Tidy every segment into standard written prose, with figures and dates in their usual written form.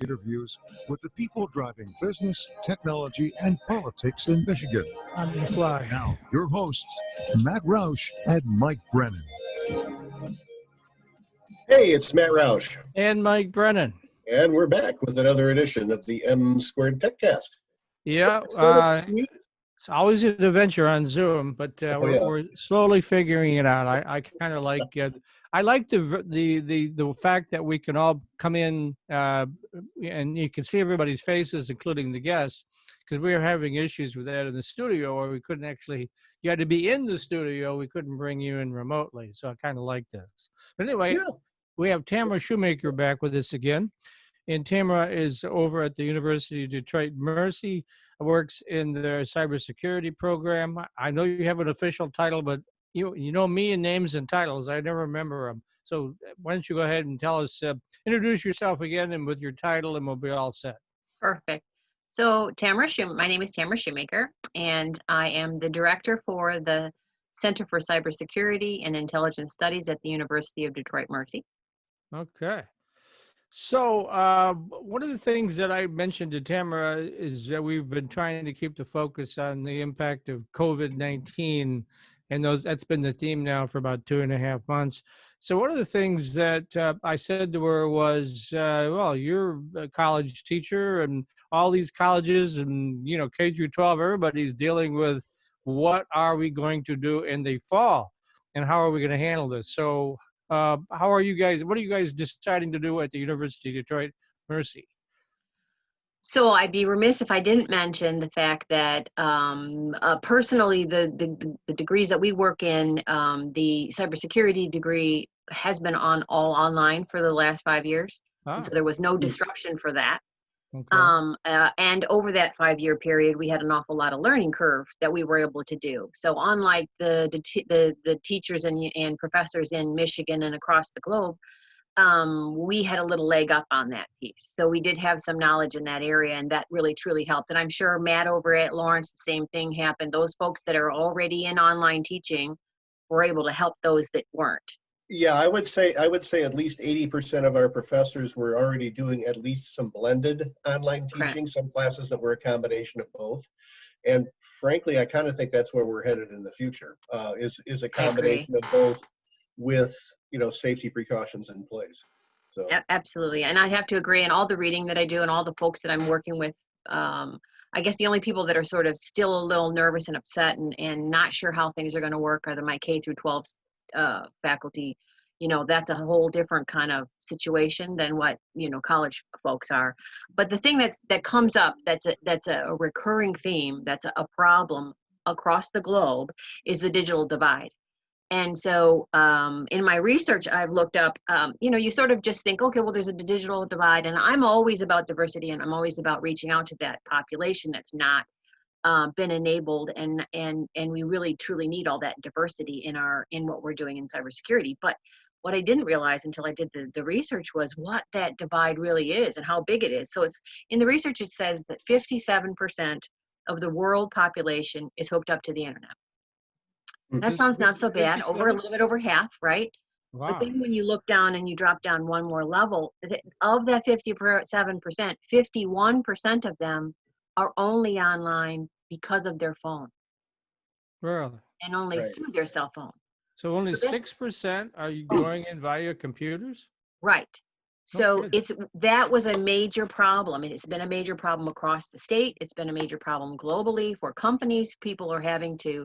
Interviews with the people driving business, technology, and politics in Michigan. On the fly. Now, your hosts, Matt Roush and Mike Brennan. Hey, it's Matt Roush. And Mike Brennan. And we're back with another edition of the M2Techcast. Yeah, it's always an adventure on Zoom, but we're slowly figuring it out. I kind of like I like the fact that we can all come in and you can see everybody's faces, including the guests, because we were having issues with that in the studio where we couldn't actually. You had to be in the studio. We couldn't bring you in remotely, so I kind of like this. But anyway, we have Tamara Shoemaker back with us again. And Tamara is over at the University of Detroit Mercy, works in their cybersecurity program. I know you have an official title, but you know me and names and titles. I never remember them. So why don't you go ahead and tell us, introduce yourself again and with your title, and we'll be all set. Perfect. So my name is Tamara Shoemaker, and I am the director for the Center for Cybersecurity and Intelligence Studies at the University of Detroit Mercy. Okay. So one of the things that I mentioned to Tamara is that we've been trying to keep the focus on the impact of COVID-19, and that's been the theme now for about 2.5 months. So one of the things that I said to her was, well, you're a college teacher, and all these colleges and, K through 12, everybody's dealing with what are we going to do in the fall, and how are we going to handle this? So how are you guys? What are you guys deciding to do at the University of Detroit Mercy? So I'd be remiss if I didn't mention the fact that personally, the degrees that we work in, the cybersecurity degree has been all online for the last 5 years. And so there was no disruption for that. Okay. And over that 5-year period, we had an awful lot of learning curve that we were able to do. So unlike the teachers and professors in Michigan and across the globe, we had a little leg up on that piece. So we did have some knowledge in that area, and that really truly helped. And I'm sure Matt over at Lawrence, the same thing happened. Those folks that are already in online teaching were able to help those that weren't. Yeah, I would say at least 80% of our professors were already doing at least some blended online teaching, Correct. Some classes that were a combination of both. And frankly, I kind of think that's where we're headed in the future, is a combination of both with, safety precautions in place. So absolutely. And I have to agree, and all the reading that I do and all the folks that I'm working with, I guess the only people that are sort of still a little nervous and upset and not sure how things are going to work are my K through 12 faculty. That's a whole different kind of situation than what college folks are. But the thing that comes up that's a recurring theme, that's a problem across the globe, is the digital divide. And so in my research, I've looked up, you sort of just think, okay, well, there's a digital divide, and I'm always about diversity, and I'm always about reaching out to that population that's not been enabled, and we really truly need all that diversity in what we're doing in cybersecurity. But what I didn't realize until I did the research was what that divide really is and how big it is. So it's in the research, it says that 57% of the world population is hooked up to the internet. That sounds not so bad, a little bit over half, right? Wow. But then when you look down and you drop down one more level, of that 57%, 51% of them are only online because of their phone. Really? And only through their cell phone. So only 6% are you going in via computers? Right. So that was a major problem. It's been a major problem across the state. It's been a major problem globally for companies. People are having to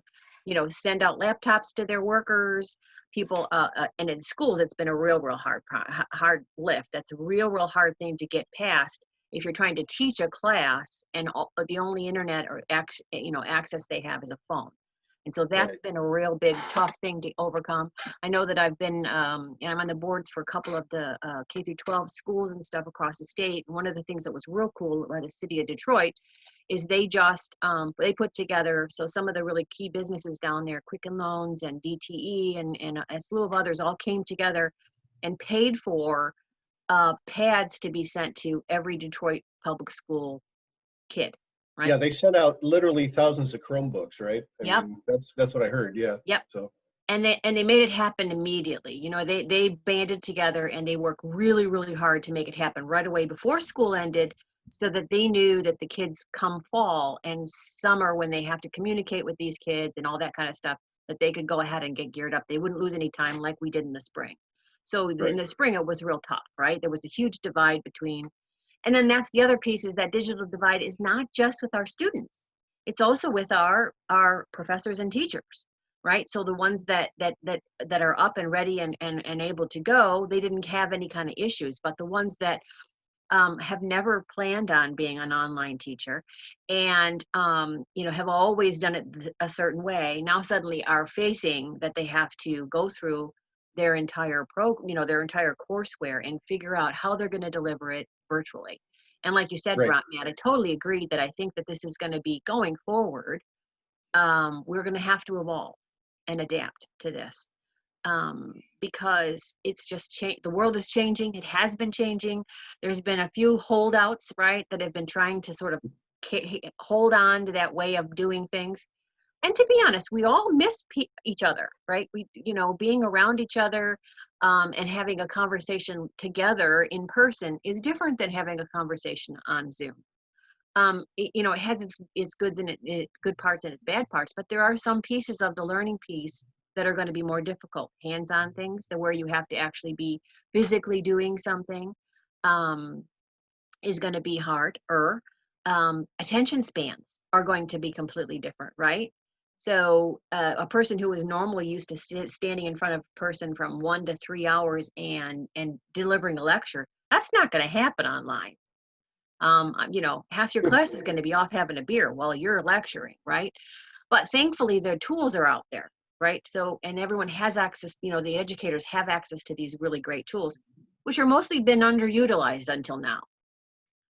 send out laptops to their workers. People, and in schools, it's been a real hard lift. That's a real hard thing to get past if you're trying to teach a class and the only internet or access they have is a phone. And so that's been a real big, tough thing to overcome. I know that I've been, and I'm on the boards for a couple of the K through 12 schools and stuff across the state. And one of the things that was real cool by the city of Detroit is they just, they put together, so some of the really key businesses down there, Quicken Loans and DTE and a slew of others all came together and paid for pads to be sent to every Detroit public school kid. Right? Yeah, they sent out literally thousands of Chromebooks, right? Yep. That's what I heard. Yeah. Yep. So. and they made it happen immediately. You know, they banded together and they worked really, really hard to make it happen right away before school ended, so that they knew that the kids come fall and summer, when they have to communicate with these kids and all that kind of stuff, that they could go ahead and get geared up. They wouldn't lose any time like we did in the spring. So in the spring, it was real tough, right? There was a huge divide between, and then that's the other piece, is that digital divide is not just with our students. It's also with our professors and teachers, right? So the ones that are up and ready and able to go, they didn't have any kind of issues. But the ones that have never planned on being an online teacher and you know, have always done it a certain way, now suddenly are facing that they have to go through their entire you know, their entire courseware and figure out how they're going to deliver it virtually. And like you said, Right. Matt, I totally agree that I think that this is going to be going forward. We're going to have to evolve and adapt to this, because it's just the world is changing. It has been changing. There's been a few holdouts, right, that have been trying to sort of hold on to that way of doing things. And to be honest, we all miss each other, right? We, you know, being around each other and having a conversation together in person is different than having a conversation on Zoom. You know, it has its goods and good parts and its bad parts, but there are some pieces of the learning piece that are going to be more difficult. Hands-on things, where you have to actually be physically doing something, is going to be hard. Attention spans are going to be completely different, right? So a person who is normally used to standing in front of a person from 1 to 3 hours and delivering a lecture, that's not going to happen online. You know, half your class is going to be off having a beer while you're lecturing, right? But thankfully, the tools are out there, right? So, and everyone has access, you know, the educators have access to these really great tools, which are mostly been underutilized until now.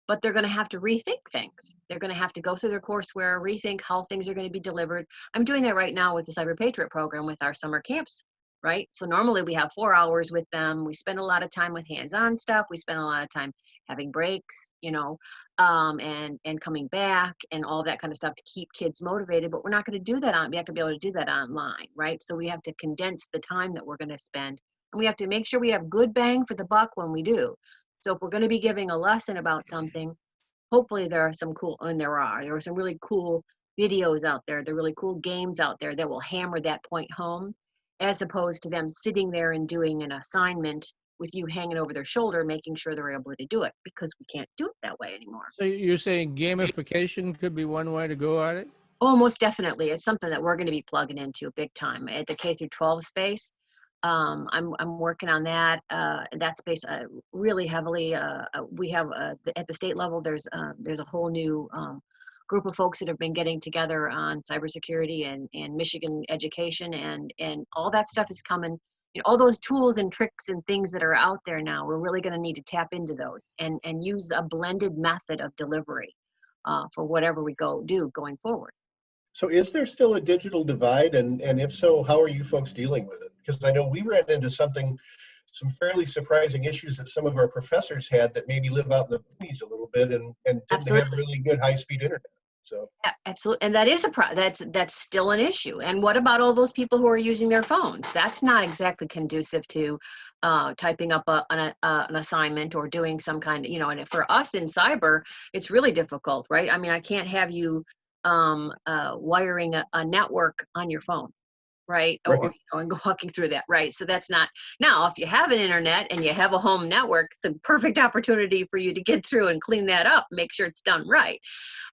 But they're going to have to rethink things. They're going to have to go through their courseware, rethink how things are going to be delivered. I'm doing that right now with the Cyber Patriot program with our summer camps, right? So normally we have 4 hours with them. We spend a lot of time with hands-on stuff. We spend a lot of time having breaks, you know, and coming back and all that kind of stuff to keep kids motivated. But we're not going to do that we have to be able to do that online, right? So we have to condense the time that we're going to spend, and we have to make sure we have good bang for the buck when we do. So if we're going to be giving a lesson about something, hopefully there are some cool, and there are some really cool videos out there. There are really cool games out there that will hammer that point home, as opposed to them sitting there and doing an assignment with you hanging over their shoulder, making sure they're able to do it, because we can't do it that way anymore. So you're saying gamification could be one way to go at it? Oh, most definitely. It's something that we're going to be plugging into big time at the K through 12 space. I'm working on that space really heavily. We have at the state level, there's a whole new group of folks that have been getting together on cybersecurity and Michigan education, and all that stuff is coming. You know, all those tools and tricks and things that are out there now, we're really going to need to tap into those and use a blended method of delivery for whatever we do going forward. So is there still a digital divide? And if so, how are you folks dealing with it? Because I know we ran into some fairly surprising issues that some of our professors had that maybe live out in the boonies a little bit and didn't Absolutely. have really good high-speed internet. So Yeah, absolutely. And that is that's still an issue. And what about all those people who are using their phones? That's not exactly conducive to typing up an assignment or doing some kind of, you know, and for us in cyber, it's really difficult, right? I mean, I can't have you wiring a network on your phone, right? Right. Or you know, and walking through that, right? So that's not, now if you have an internet and you have a home network, it's a perfect opportunity for you to get through and clean that up, make sure it's done right.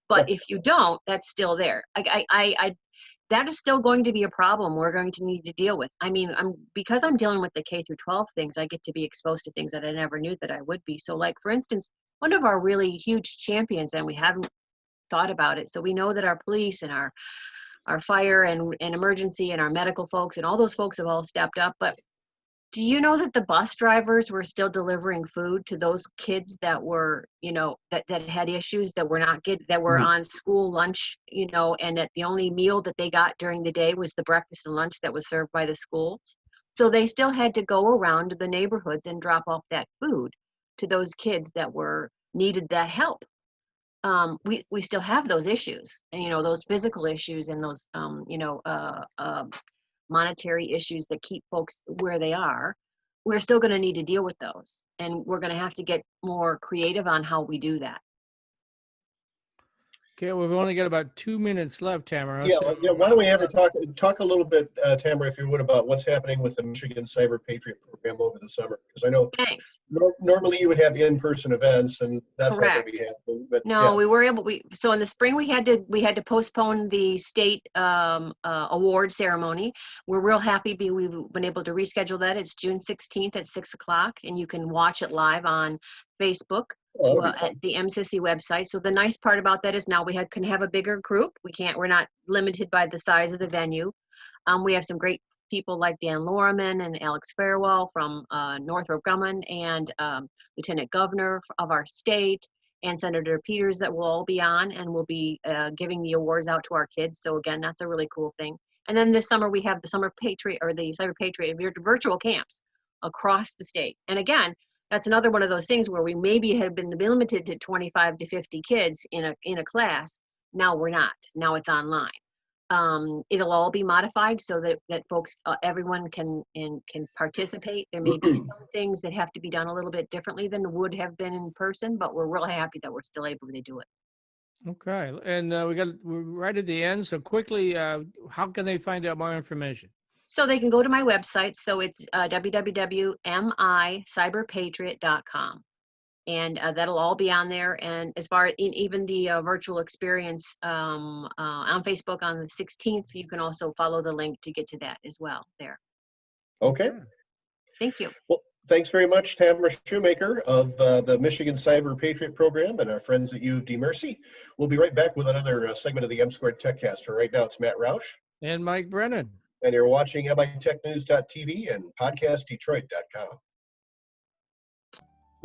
But if you don't, that's still there. That is still going to be a problem we're going to need to deal with. I mean, because I'm dealing with the K through 12 things, I get to be exposed to things that I never knew that I would be. So like, for instance, one of our really huge champions, and we haven't thought about it. So we know that our police and our fire and emergency and our medical folks and all those folks have all stepped up. But do you know that the bus drivers were still delivering food to those kids that were, you know, that had issues, that were not that were on school lunch, you know, and that the only meal that they got during the day was the breakfast and lunch that was served by the schools? So they still had to go around to the neighborhoods and drop off that food to those kids that needed that help. We still have those issues, and you know, those physical issues and those monetary issues that keep folks where they are, we're still going to need to deal with those. And we're going to have to get more creative on how we do that. Okay, we've only got about 2 minutes left, Tamara. Yeah, So, why don't we have talk a little bit, Tamara, if you would, about what's happening with the Michigan Cyber Patriot program over the summer? Because I know Thanks. normally you would have in-person events, and that's not going Correct. to be happening. But No, we were able. So in the spring we had to postpone the state award ceremony. We're real happy we've been able to reschedule that. It's June 16th at 6 o'clock, and you can watch it live on Facebook. At the MCC website. So the nice part about that is now we can have a bigger group. We're not limited by the size of the venue. We have some great people like Dan Loriman and Alex Fairwell from Northrop Grumman, and Lieutenant Governor of our state, and Senator Peters, that will all be on, and we'll be giving the awards out to our kids. So again, that's a really cool thing. And then this summer we have the Summer Patriot, or the Cyber Patriot virtual camps across the state. And again, that's another one of those things where we maybe had been limited to 25 to 50 kids in a class. Now we're not. Now it's online. It'll all be modified so that folks, everyone can participate. There may be some things that have to be done a little bit differently than would have been in person, but we're really happy that we're still able to do it. okay, and we're right at the end. So quickly, how can they find out more information? So they can go to my website. So it's www.micyberpatriot.com. And that'll all be on there. And as far as even the virtual experience on Facebook on the 16th, you can also follow the link to get to that as well there. Okay. Thank you. Well, thanks very much, Tamara Shoemaker of the Michigan Cyber Patriot program and our friends at U of D Mercy. We'll be right back with another segment of the M2Techcast. For right now, it's Matt Roush. And Mike Brennan. And you're watching MITechnews.tv and PodcastDetroit.com.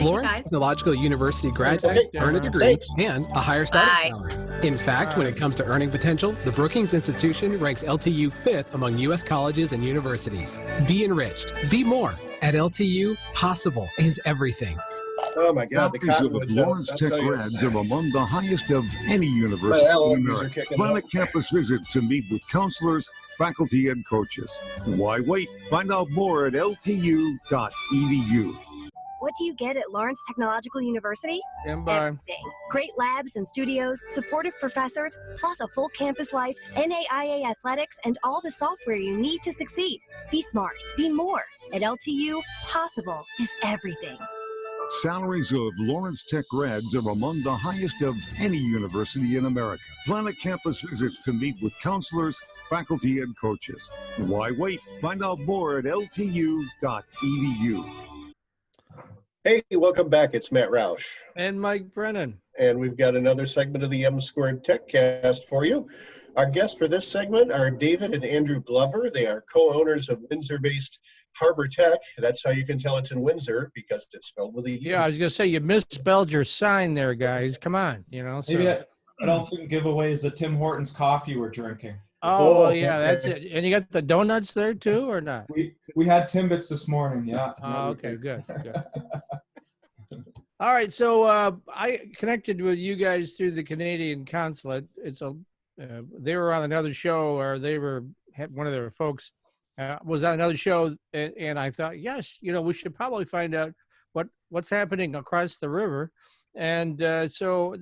Lawrence Technological University graduates earn a degree and a higher starting salary. In fact, when it comes to earning potential, the Brookings Institution ranks LTU 5th among U.S. colleges and universities. Be enriched. Be more. At LTU, possible is everything. Oh my God, the Cottonwoods of Lawrence Tech grads are among the highest of any university in America. Plan a campus visit to meet with counselors, faculty, and coaches. Why wait? Find out more at ltu.edu. What do you get at Lawrence Technological University? Everything. Great labs and studios, supportive professors, plus a full campus life, NAIA athletics, and all the software you need to succeed. Be smart. Be more. At LTU, possible is everything. Salaries of Lawrence Tech grads are among the highest of any university in America. Plan a campus visit to meet with counselors, faculty, and coaches. Why wait? Find out more at ltu.edu. Hey, welcome back. It's Matt Roush. And Mike Brennan. And we've got another segment of the M2Techcast for you. Our guests for this segment are David and Andrew Glover. They are co-owners of Windsor-based Harbor Tech. That's how you can tell it's in Windsor, because it's spelled with a U. Yeah, I was going to say, you misspelled your sign there, guys. Come on, you know. So. Maybe it also can give away is the Tim Hortons coffee we're drinking. Oh, well, yeah, that's it. And you got the donuts there too, or not? We had Timbits this morning, yeah. Oh, okay, good. All right, so I connected with you guys through the Canadian consulate. They were on another show, or one of their folks was on another show, and I thought, yes, we should probably find out what's happening across the river. And so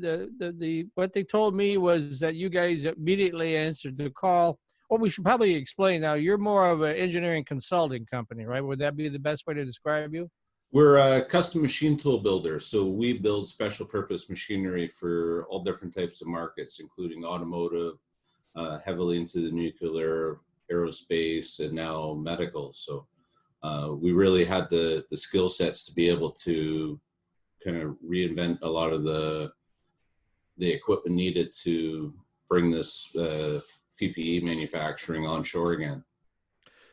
what they told me was that you guys immediately answered the call. Well, we should probably explain now. You're more of an engineering consulting company, right? Would that be the best way to describe you? We're a custom machine tool builder, so we build special purpose machinery for all different types of markets, including automotive, heavily into the nuclear, aerospace, and now medical. So we really had the skill sets to be able to kind of reinvent a lot of the equipment needed to bring this PPE manufacturing onshore again.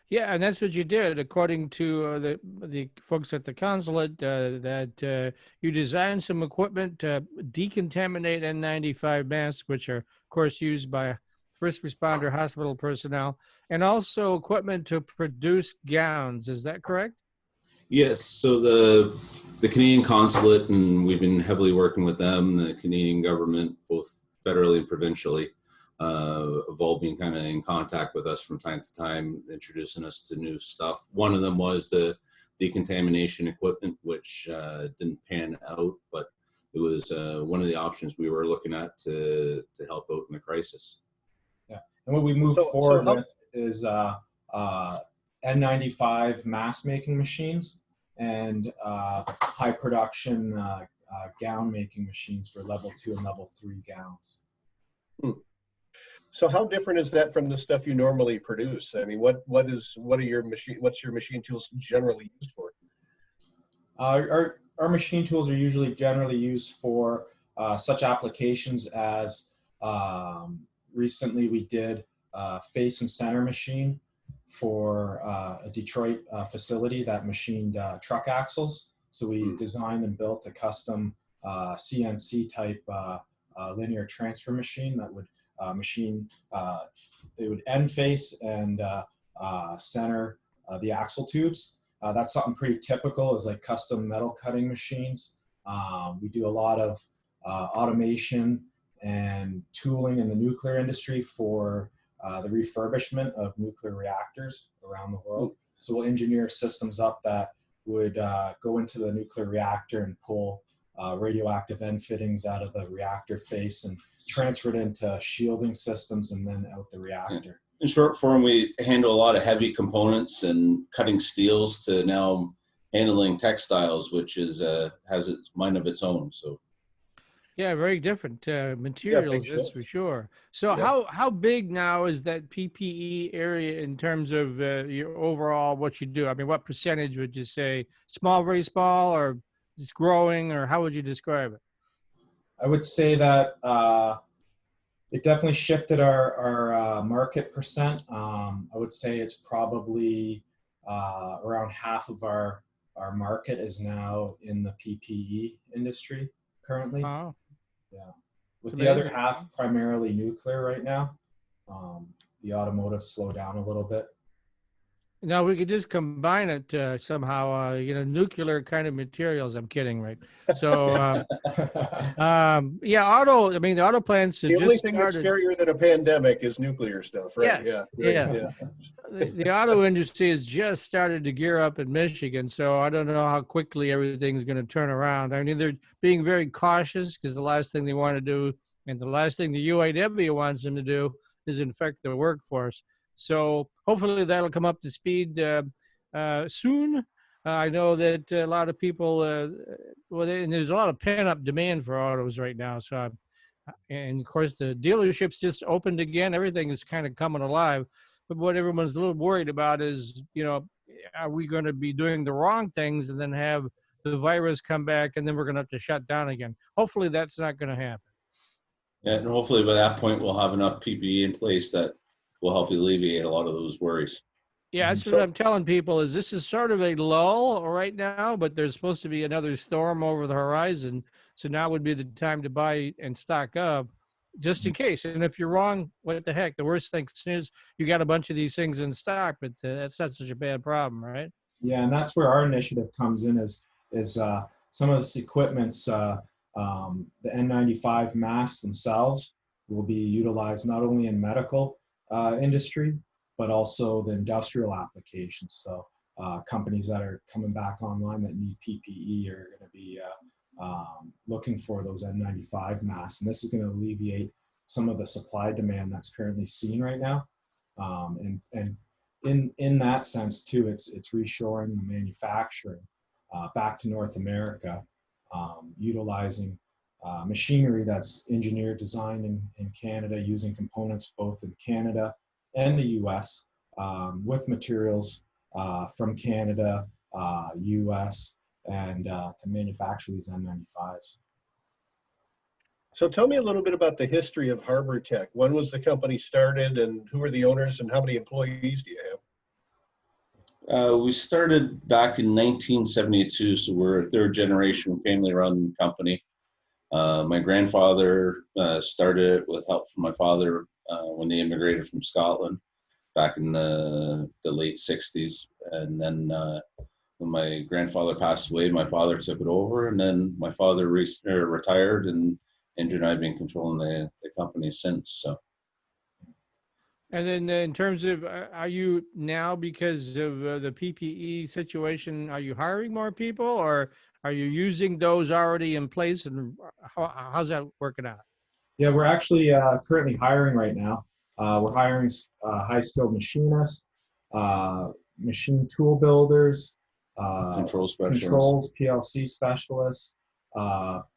Yeah, and that's what you did, according to the folks at the consulate, that you designed some equipment to decontaminate N95 masks, which are, of course, used by first responder hospital personnel, and also equipment to produce gowns. Is that correct? Yes. So the Canadian consulate, and we've been heavily working with them, the Canadian government, both federally and provincially, have all been kind of in contact with us from time to time, introducing us to new stuff. One of them was the decontamination equipment, which didn't pan out, but it was one of the options we were looking at to help out in the crisis. Yeah, and what we moved forward with is N95 mask making machines and high production gown making machines for level 2 and level 3 gowns. So how different is that from the stuff you normally produce? I mean, what's your machine tools generally used for? Our machine tools are usually generally used for such applications as recently we did a face and center machine for a Detroit facility that machined truck axles. So we designed and built a custom CNC type linear transfer machine that would machine, it would end face and center the axle tubes. That's something pretty typical, is like custom metal cutting machines. We do a lot of automation and tooling in the nuclear industry for the refurbishment of nuclear reactors around the world. So we'll engineer systems up that would go into the nuclear reactor and pull radioactive end fittings out of the reactor face and transfer it into shielding systems and then out the reactor. In short form, we handle a lot of heavy components and cutting steels to now handling textiles, which is has its mind of its own. So, yeah, very different materials, that's for sure. So, how big now is that PPE area in terms of your overall what you do? I mean, what percentage would you say? Small, very small, or it's growing, or how would you describe it? I would say that it definitely shifted our market percent. I would say it's probably around half of our market is now in the PPE industry currently. Oh. Yeah. With the other half primarily nuclear right now. The automotive slowed down a little bit. Now we could just combine it somehow, nuclear kind of materials. I'm kidding, right? So, yeah, the auto plants. The only thing that's scarier than a pandemic is nuclear stuff, right? Yes, yeah. The auto industry has just started to gear up in Michigan, so I don't know how quickly everything's going to turn around. I mean, they're being very cautious because the last thing they want to do, and the last thing the UAW wants them to do, is infect the workforce. So hopefully that'll come up to speed soon. I know that a lot of people, and there's a lot of pent-up demand for autos right now. So, and of course the dealerships just opened again. Everything is kind of coming alive. But what everyone's a little worried about is, are we going to be doing the wrong things and then have the virus come back and then we're going to have to shut down again? Hopefully that's not going to happen. Yeah, and hopefully by that point we'll have enough PPE in place that will help alleviate a lot of those worries. Yeah, that's what I'm telling people is this is sort of a lull right now, but there's supposed to be another storm over the horizon. So now would be the time to buy and stock up just in case. And if you're wrong, what the heck? The worst thing is you got a bunch of these things in stock, but that's not such a bad problem, right? Yeah, and that's where our initiative comes in is some of this equipment's, the N95 masks themselves will be utilized not only in medical industry, but also the industrial applications. So companies that are coming back online that need PPE are going to be looking for those N95 masks. And this is going to alleviate some of the supply demand that's currently seen right now. And in that sense too, it's reshoring the manufacturing back to North America, utilizing machinery that's engineered, designed in Canada, using components both in Canada and the US, with materials from Canada, US, and to manufacture these N95s. So tell me a little bit about the history of Harbor Tech. When was the company started and who are the owners and how many employees do you have? We started back in 1972, so we're a third generation family run company. My grandfather started with help from my father when they immigrated from Scotland back in the late 60s. And then when my grandfather passed away, my father took it over, and then my father retired, and Andrew and I have been controlling the company since. So And then in terms of, are you now, because of the PPE situation, are you hiring more people, or are you using those already in place, and how's that working out? Yeah, we're actually currently hiring right now. We're hiring high-skilled machinists, machine tool builders, controls, PLC specialists,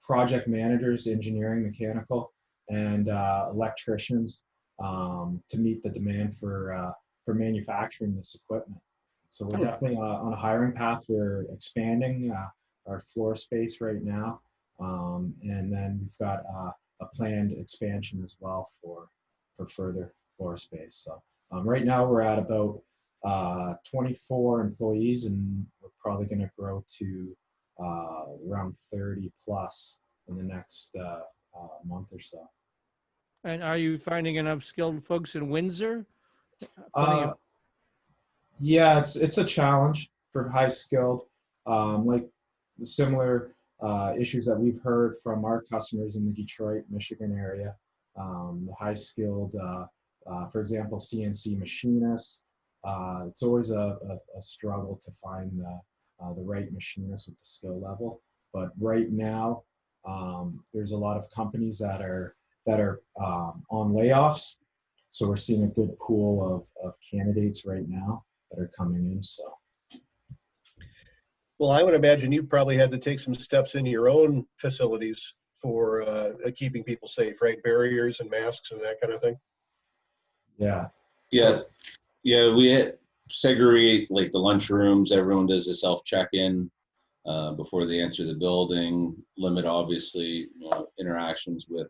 project managers, engineering, mechanical, and electricians to meet the demand for manufacturing this equipment. So we're definitely on a hiring path. We're expanding our floor space right now, and then we've got a planned expansion as well for further floor space. So right now we're at about 24 employees, and we're probably going to grow to around 30 plus in the next month or so. And are you finding enough skilled folks in Windsor? Yeah, it's a challenge for high skilled, like the similar issues that we've heard from our customers in the Detroit, Michigan area. The high skilled, for example, CNC machinists. It's always a struggle to find the right machinist with the skill level. But right now, there's a lot of companies that are on layoffs. So we're seeing a good pool of candidates right now that are coming in. So, well, I would imagine you probably had to take some steps in your own facilities for keeping people safe, right? Barriers and masks and that kind of thing. Yeah. We segregate like the lunch rooms. Everyone does a self check-in before they enter the building. Limit obviously interactions with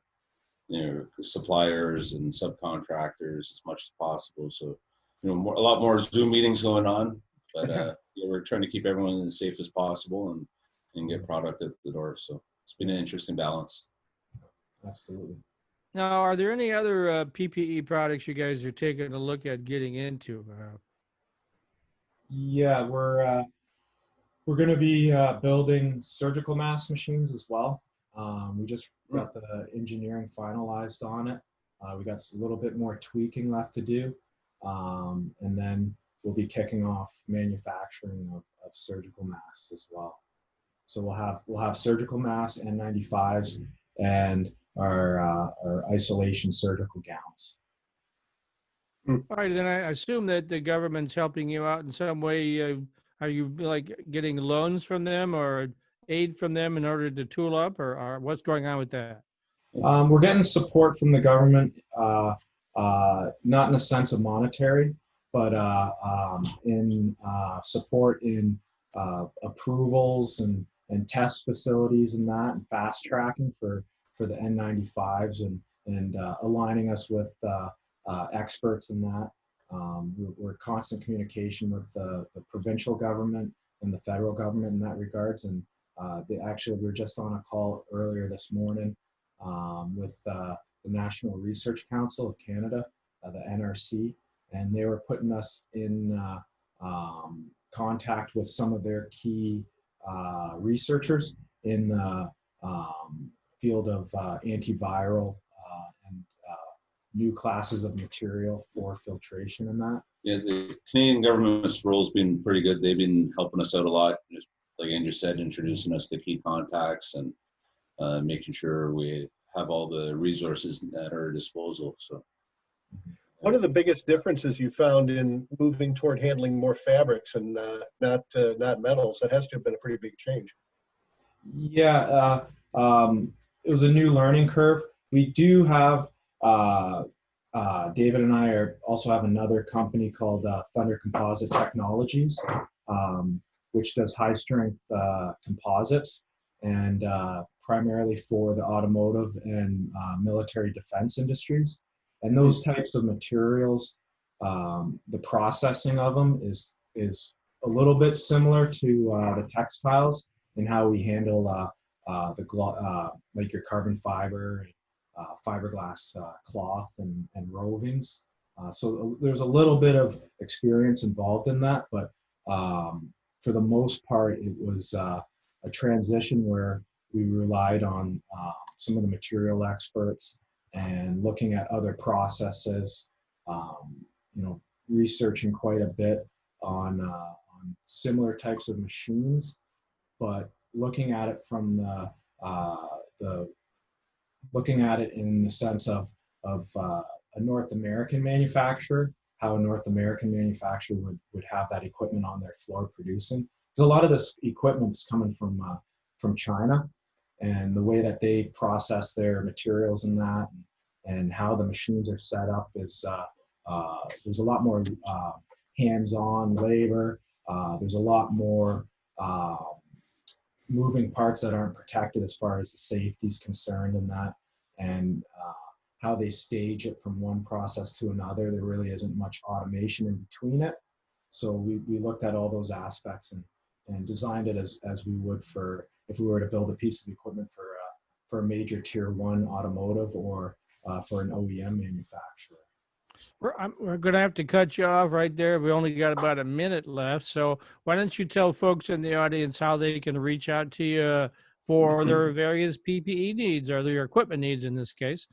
suppliers and subcontractors as much as possible. So a lot more Zoom meetings going on, but we're trying to keep everyone as safe as possible and get product at the door. So it's been an interesting balance. Absolutely. Now, are there any other PPE products you guys are taking a look at getting into? Yeah, we're going to be building surgical mask machines as well. We just got the engineering finalized on it. We got a little bit more tweaking left to do, and then we'll be kicking off manufacturing of surgical masks as well. So we'll have surgical masks, N95s, and our isolation surgical gowns. All right, then I assume that the government's helping you out in some way. Are you like getting loans from them or aid from them in order to tool up, or what's going on with that? We're getting support from the government, not in a sense of monetary, but in support in approvals and test facilities and that, and fast tracking for the N95s and aligning us with experts in that. We're in constant communication with the provincial government and the federal government in that regards. And actually, we were just on a call earlier this morning with the National Research Council of Canada, the NRC, and they were putting us in contact with some of their key researchers in the field of antiviral and new classes of material for filtration and that. Yeah, the Canadian government's role has been pretty good. They've been helping us out a lot, just like Andrew said, introducing us to key contacts and making sure we have all the resources at our disposal. So, what are the biggest differences you found in moving toward handling more fabrics and not metals? That has to have been a pretty big change. Yeah, it was a new learning curve. We do have David and I also have another company called Thunder Composite Technologies, which does high strength composites and primarily for the automotive and military defense industries. And those types of materials, the processing of them is a little bit similar to the textiles in how we handle like your carbon fiber, fiberglass cloth and rovings. So there's a little bit of experience involved in that, but for the most part, it was a transition where we relied on some of the material experts and looking at other processes researching quite a bit on similar types of machines, but looking at it from looking at it in the sense of a North American manufacturer, how a North American manufacturer would have that equipment on their floor producing. Because a lot of this equipment's coming from China, and the way that they process their materials and that, and how the machines are set up is there's a lot more hands-on labor. There's a lot more moving parts that aren't protected as far as the safety is concerned and that, and how they stage it from one process to another. There really isn't much automation in between it. So we looked at all those aspects and designed it as we would for if we were to build a piece of equipment for a major tier 1 automotive or for an OEM manufacturer. We're going to have to cut you off right there. We only got about a minute left. So why don't you tell folks in the audience how they can reach out to you for their various PPE needs or their equipment needs in this case?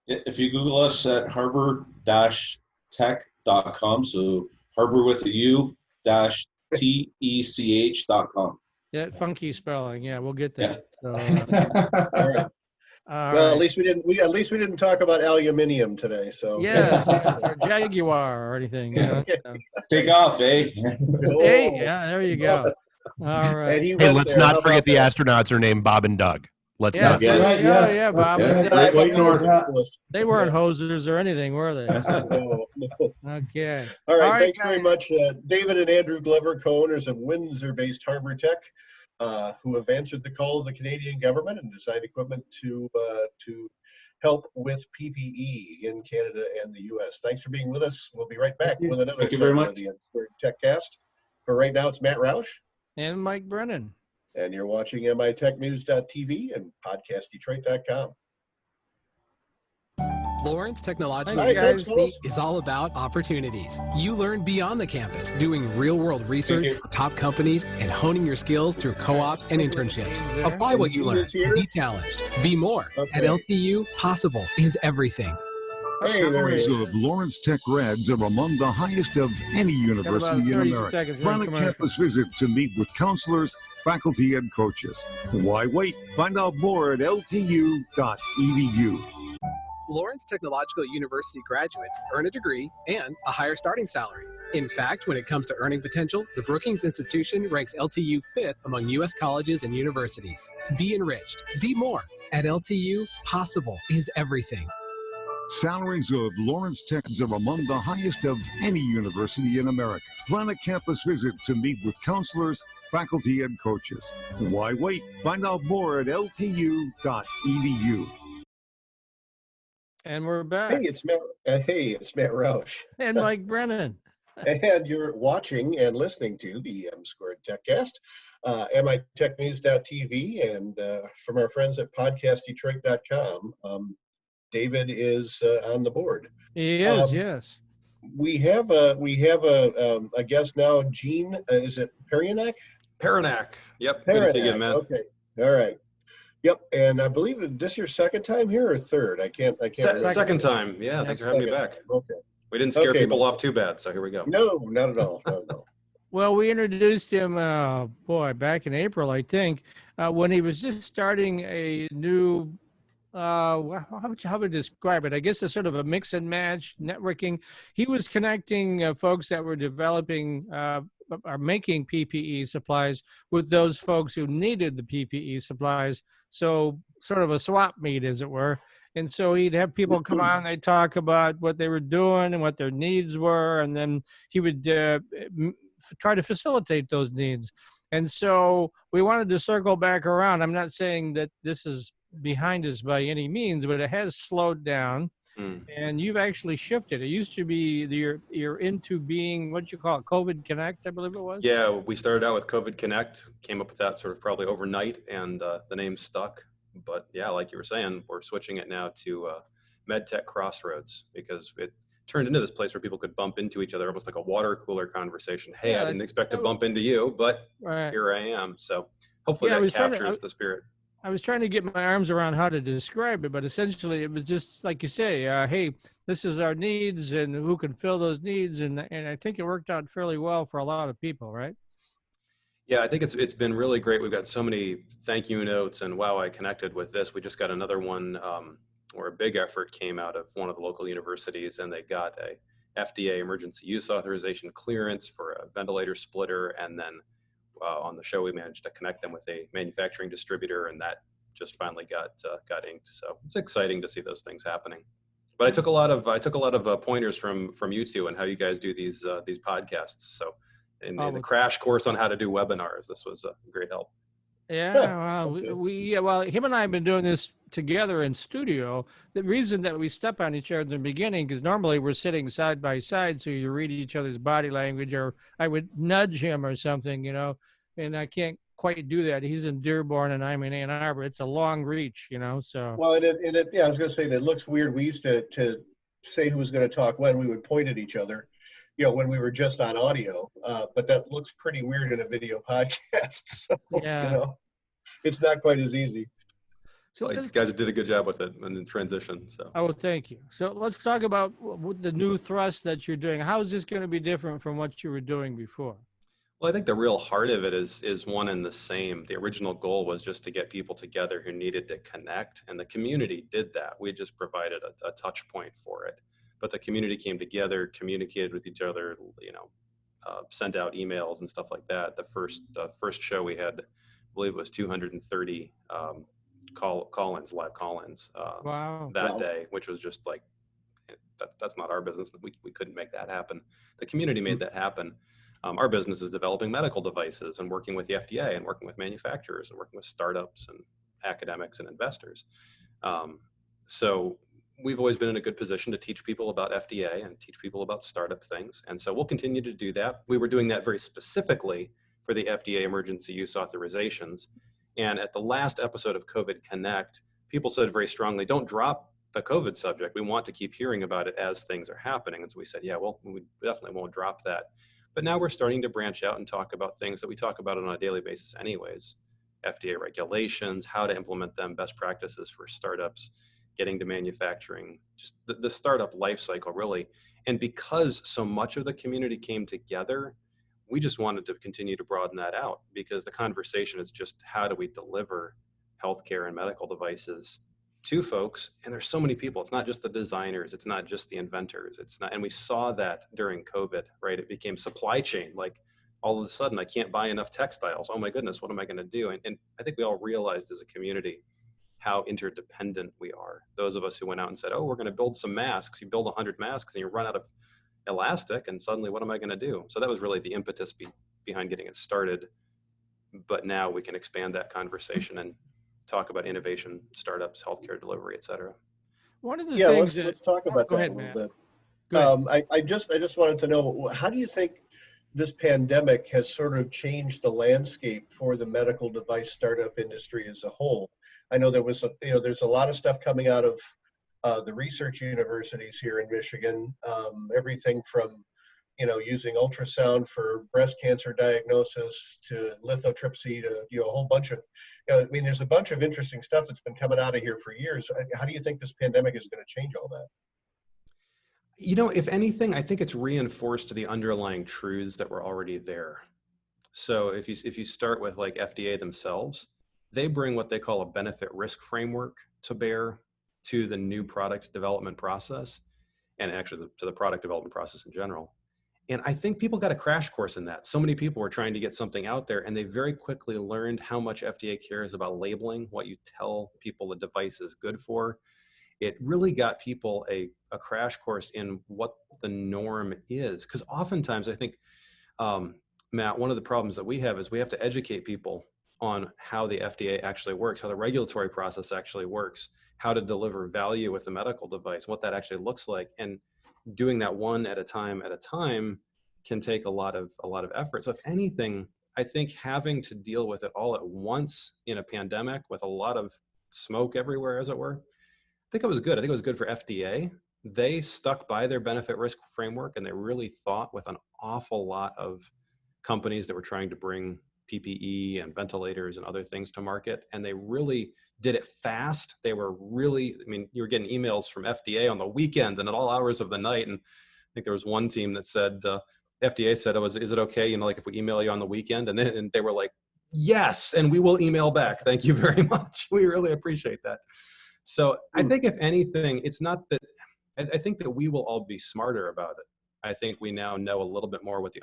If you Google us at harbor-tech.com, so harbor with a U -tech.com. Yeah, funky spelling. Yeah, we'll get that. Yeah. So, all right. Well, at least we didn't talk about aluminium today. So yeah, or Jaguar or anything. You know, so. Take off, eh? Hey, yeah, there you go. All right. Hey, let's not forget the astronauts are named Bob and Doug. Let's not. Yes. Yeah, Bob. Yeah. They weren't hosers or anything, were they? So, okay. All right. Thanks very much, David and Andrew Glover, co-owners of Windsor-based Harbor Tech, who have answered the call of the Canadian government and designed equipment to help with PPE in Canada and the U.S. Thanks for being with us. We'll be right back with another segment of the M2Techcast. For right now, it's Matt Roush and Mike Brennan. And you're watching MITechnews.tv and PodcastDetroit.com. Lawrence Technological University is all about opportunities. You learn beyond the campus, doing real-world research for top companies and honing your skills through co-ops and internships. Apply what you learn. Be challenged. Be more. At LTU, possible is everything. Salaries of Lawrence Tech grads are among the highest of any university in America. Plan a campus visit to meet with counselors, faculty, and coaches. Why wait? Find out more at ltu.edu. Lawrence Technological University graduates earn a degree and a higher starting salary. In fact, when it comes to earning potential, the Brookings Institution ranks LTU 5th among U.S. colleges and universities. Be enriched. Be more. At LTU, possible is everything. Salaries of Lawrence Techs are among the highest of any university in America. Plan a campus visit to meet with counselors, faculty, and coaches. Why wait? Find out more at ltu.edu. And we're back. Hey, it's Matt Roush. And Mike Brennan. And you're watching and listening to the M2Techcast, MITechnews.tv, and from our friends at PodcastDetroit.com. David is on the board. He is, yes. We have a guest now, Gene. Is it Perinac? Perinac. Yep. Good to see you again, man. Okay. All right. Yep. And I believe this your second time here or third? I can't. Second time. Yeah. Thanks for having me back. Okay. We didn't scare people off too bad, so here we go. No, not at all. Not at all. Well, we introduced him, back in April, I think, when he was just starting a new. How would you describe it? I guess it's sort of a mix and match networking. He was connecting folks that were developing are making PPE supplies with those folks who needed the PPE supplies. So sort of a swap meet, as it were. And so he'd have people come on, they'd talk about what they were doing and what their needs were. And then he would try to facilitate those needs. And so we wanted to circle back around. I'm not saying that this is behind us by any means, but it has slowed down. And you've actually shifted. It used to be you're into being, what you call it, COVID Connect, I believe it was? Yeah, we started out with COVID Connect, came up with that sort of probably overnight, and the name stuck. But yeah, like you were saying, we're switching it now to MedTech Crossroads, because it turned into this place where people could bump into each other, almost like a water cooler conversation. Hey, I didn't expect to bump into you, but here I am. So hopefully that captures the spirit. I was trying to get my arms around how to describe it, but essentially it was just like you say, hey, this is our needs and who can fill those needs. And I think it worked out fairly well for a lot of people, right? Yeah, I think it's been really great. We've got so many thank you notes, and wow, I connected with this. We just got another one where a big effort came out of one of the local universities, and they got a FDA emergency use authorization clearance for a ventilator splitter, and then on the show we managed to connect them with a manufacturing distributor, and that just finally got inked. So it's exciting to see those things happening. But I took a lot of pointers from you two and how you guys do these podcasts. So in the crash course on how to do webinars, this was a great help. Yeah, well, him and I have been doing this together in studio. The reason that we step on each other in the beginning is normally we're sitting side by side, so you read each other's body language, or I would nudge him or something, and I can't quite do that. He's in Dearborn and I'm in Ann Arbor. It's a long reach, so. Well, yeah, I was going to say that it looks weird. We used to say who was going to talk when. We would point at each other, when we were just on audio, but that looks pretty weird in a video podcast. So, yeah. It's not quite as easy. So you guys did a good job with it in the transition. So. Oh, thank you. So let's talk about the new thrust that you're doing. How is this going to be different from what you were doing before? Well, I think the real heart of it is one and the same. The original goal was just to get people together who needed to connect, and the community did that. We just provided a touch point for it. But the community came together, communicated with each other, sent out emails and stuff like that. The first show we had, I believe it was 230 live call-ins that day, which was just like, that's not our business. We couldn't make that happen. The community made that happen. Our business is developing medical devices and working with the FDA and working with manufacturers and working with startups and academics and investors. So we've always been in a good position to teach people about FDA and teach people about startup things. And so we'll continue to do that. We were doing that very specifically for the FDA emergency use authorizations. And at the last episode of COVID Connect, people said very strongly, don't drop the COVID subject. We want to keep hearing about it as things are happening. And so we said, yeah, well, we definitely won't drop that. But now we're starting to branch out and talk about things that we talk about on a daily basis anyways. FDA regulations, how to implement them, best practices for startups, getting to manufacturing, just the startup life cycle really. And because so much of the community came together, we just wanted to continue to broaden that out, because the conversation is just how do we deliver healthcare and medical devices to folks. And there's so many people. It's not just the designers. It's not just the inventors. And we saw that during COVID, right? It became supply chain. Like all of a sudden I can't buy enough textiles. Oh my goodness, what am I going to do? And I think we all realized as a community how interdependent we are. Those of us who went out and said, oh, we're going to build some masks. You build 100 masks and you run out of elastic, and suddenly what am I going to do? So that was really the impetus behind getting it started. But now we can expand that conversation and talk about innovation, startups, healthcare delivery, et cetera. One of the things let's talk about that a little bit. I just wanted to know, how do you think this pandemic has sort of changed the landscape for the medical device startup industry as a whole? I know there's a lot of stuff coming out of the research universities here in Michigan, everything from using ultrasound for breast cancer diagnosis to lithotripsy to a whole bunch of, there's a bunch of interesting stuff that's been coming out of here for years. How do you think this pandemic is going to change all that? If anything, I think it's reinforced the underlying truths that were already there. So if you start with like FDA themselves, they bring what they call a benefit risk framework to bear to the new product development process, and actually to the product development process in general. And I think people got a crash course in that. So many people were trying to get something out there, and they very quickly learned how much FDA cares about labeling, what you tell people the device is good for. It really got people a crash course in what the norm is. Because oftentimes I think, Matt, one of the problems that we have is we have to educate people on how the FDA actually works, how the regulatory process actually works, how to deliver value with a medical device, what that actually looks like. And doing that one at a time can take a lot of effort. So if anything, I think having to deal with it all at once in a pandemic with a lot of smoke everywhere, as it were, I think it was good. I think it was good for FDA. They stuck by their benefit risk framework, and they really thought with an awful lot of companies that were trying to bring PPE and ventilators and other things to market. And they really did it fast. They were really, I mean, you were getting emails from FDA on the weekend and at all hours of the night. And I think there was one team that said, FDA said, is it okay, you know, like if we email you on the weekend? And they were like, yes, and we will email back. Thank you very much. We really appreciate that. So I think if anything, it's not that, I think that we will all be smarter about it. I think we now know a little bit more what the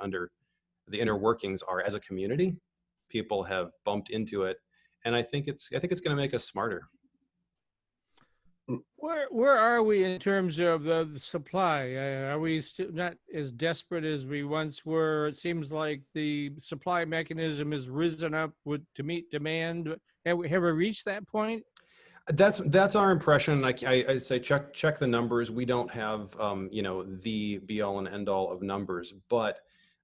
inner workings are as a community. People have bumped into it, and I think it's going to make us smarter. Where are we in terms of the supply? Are we still not as desperate as we once were? It seems like the supply mechanism has risen up to meet demand. Have we reached that point? That's our impression. I say check the numbers. We don't have you know, the be all and end all of numbers, but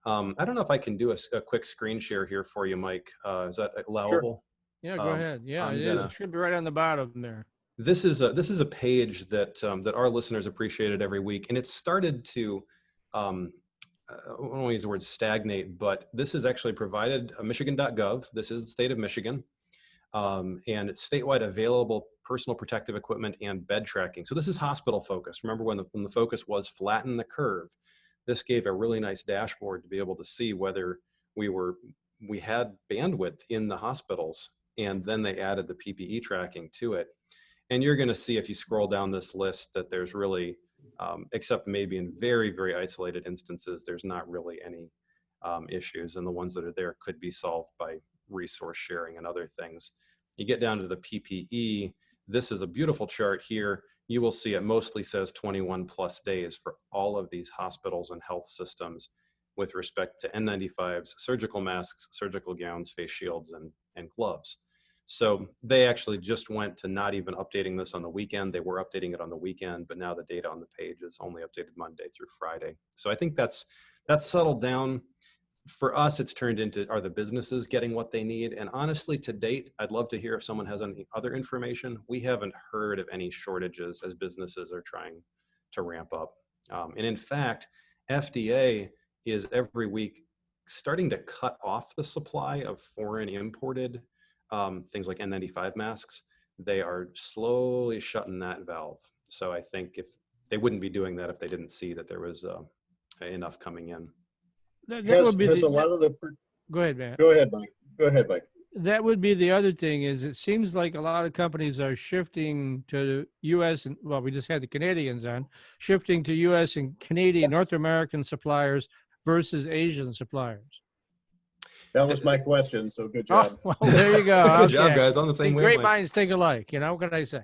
I don't know if I can do a quick screen share here for you, Mike. Is that allowable? Sure. Yeah, go ahead. Yeah, it should be right on the bottom there. This is a page that that our listeners appreciated every week, and it's started to I don't want to use the word stagnate, but this is actually provided Michigan.gov. This is the state of Michigan. And it's statewide available personal protective equipment and bed tracking. So this is hospital focused. Remember when the focus was flatten the curve, this gave a really nice dashboard to be able to see whether we had bandwidth in the hospitals, and then they added the PPE tracking to it. And you're going to see if you scroll down this list that there's really, except maybe in very, very isolated instances, there's not really any issues, and the ones that are there could be solved by resource sharing and other things. You get down to the PPE, this is a beautiful chart here. You will see it mostly says 21 plus days for all of these hospitals and health systems with respect to N95s, surgical masks, surgical gowns, face shields, and gloves. So they actually just went to not even updating this on the weekend. They were updating it on the weekend, but now the data on the page is only updated Monday through Friday. So I think that's settled down. For us, it's turned into, are the businesses getting what they need? And honestly, to date, I'd love to hear if someone has any other information. We haven't heard of any shortages as businesses are trying to ramp up. And in fact, FDA is every week starting to cut off the supply of foreign imported things like N95 masks. They are slowly shutting that valve. So I think if they wouldn't be doing that if they didn't see that there was enough coming in. That would be a lot of the. Go ahead, Matt. Go ahead, Mike. That would be the other thing. Is it seems like a lot of companies are shifting to U.S. and well, we just had the Canadians on shifting to U.S. and Canadian North American suppliers versus Asian suppliers. That was my question. So good job. Oh, well, there you go. Good job, guys. On the same wavelength. Great minds think alike. You know what can I say?